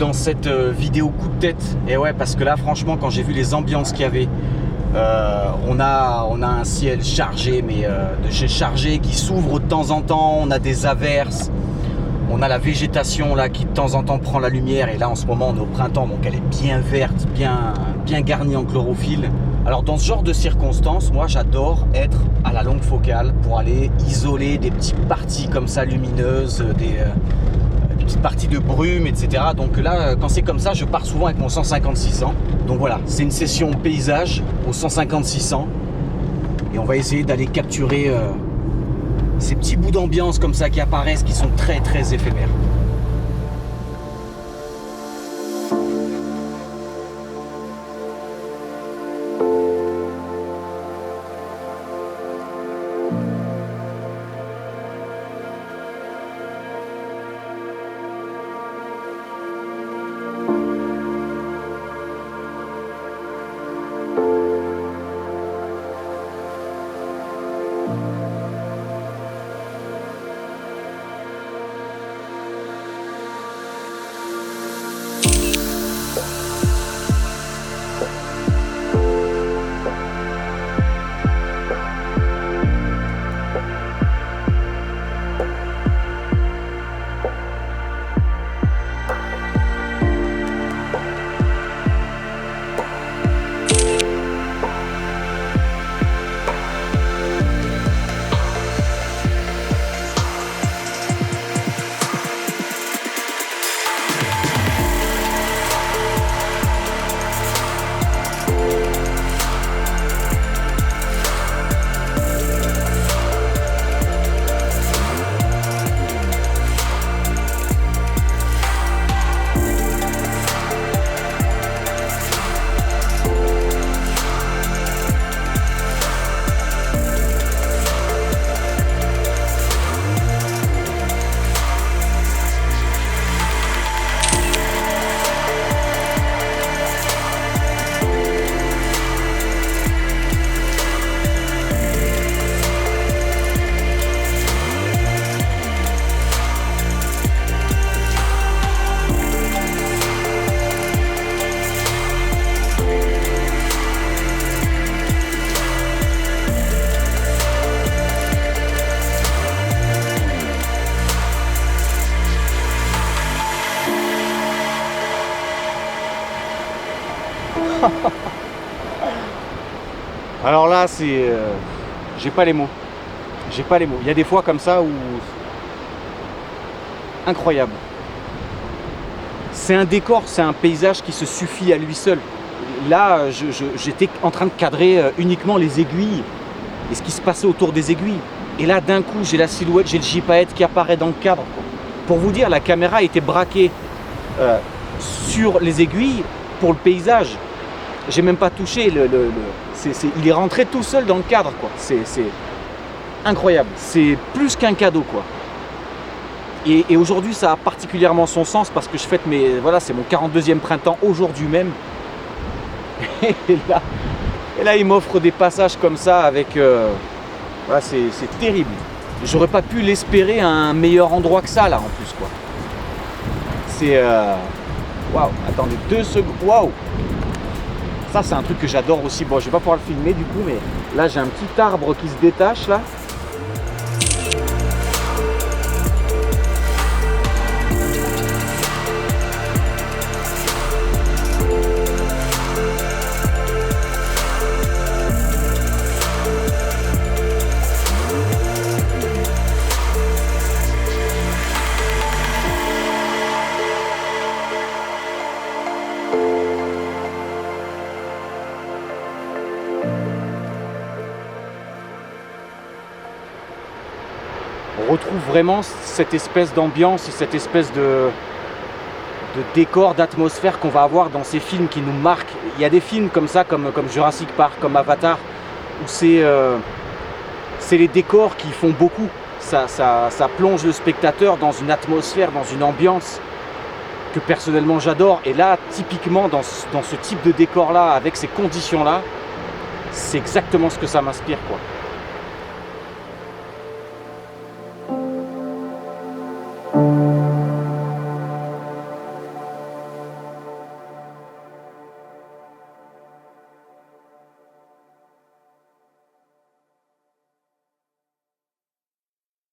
dans cette vidéo coup de tête. Et ouais, parce que là, franchement, quand j'ai vu les ambiances qu'il y avait, on a un ciel chargé, mais de chez chargé qui s'ouvre de temps en temps. On a des averses. On a la végétation là qui de temps en temps prend la lumière. Et là, en ce moment, on est au printemps, donc elle est bien verte, bien garnie en chlorophylle. Alors dans ce genre de circonstances, moi j'adore être à la longue focale pour aller isoler des petites parties comme ça lumineuses, des petites parties de brume, etc. Donc là, quand c'est comme ça, je pars souvent avec mon 150-600. Donc voilà, c'est une session paysage au 150-600. Et on va essayer d'aller capturer ces petits bouts d'ambiance comme ça qui apparaissent, qui sont très très éphémères. Alors là, c'est... j'ai pas les mots. J'ai pas les mots. Il y a des fois comme ça où... Incroyable. C'est un décor, c'est un paysage qui se suffit à lui seul. Là, j'étais en train de cadrer uniquement les aiguilles et ce qui se passait autour des aiguilles. Et là, d'un coup, j'ai la silhouette, j'ai le gypaète qui apparaît dans le cadre. Pour vous dire, la caméra était braquée sur les aiguilles pour le paysage. J'ai même pas touché, il est rentré tout seul dans le cadre, quoi. C'est incroyable, c'est plus qu'un cadeau, quoi. Et aujourd'hui, ça a particulièrement son sens parce que je fête voilà, c'est mon 42e printemps aujourd'hui même. Et là, il m'offre des passages comme ça avec... voilà, c'est terrible. J'aurais pas pu l'espérer à un meilleur endroit que ça, là, en plus, quoi. C'est... Waouh, attendez 2 secondes, waouh. Ça, c'est un truc que j'adore aussi. Bon, je vais pas pouvoir le filmer du coup, mais là, j'ai un petit arbre qui se détache, là. On retrouve vraiment cette espèce d'ambiance et cette espèce de décor, d'atmosphère qu'on va avoir dans ces films qui nous marquent. Il y a des films comme ça, comme Jurassic Park, comme Avatar, où c'est les décors qui font beaucoup. Ça plonge le spectateur dans une atmosphère, dans une ambiance que personnellement j'adore. Et là, typiquement, dans ce type de décor-là, avec ces conditions-là, c'est exactement ce que ça m'inspire, quoi.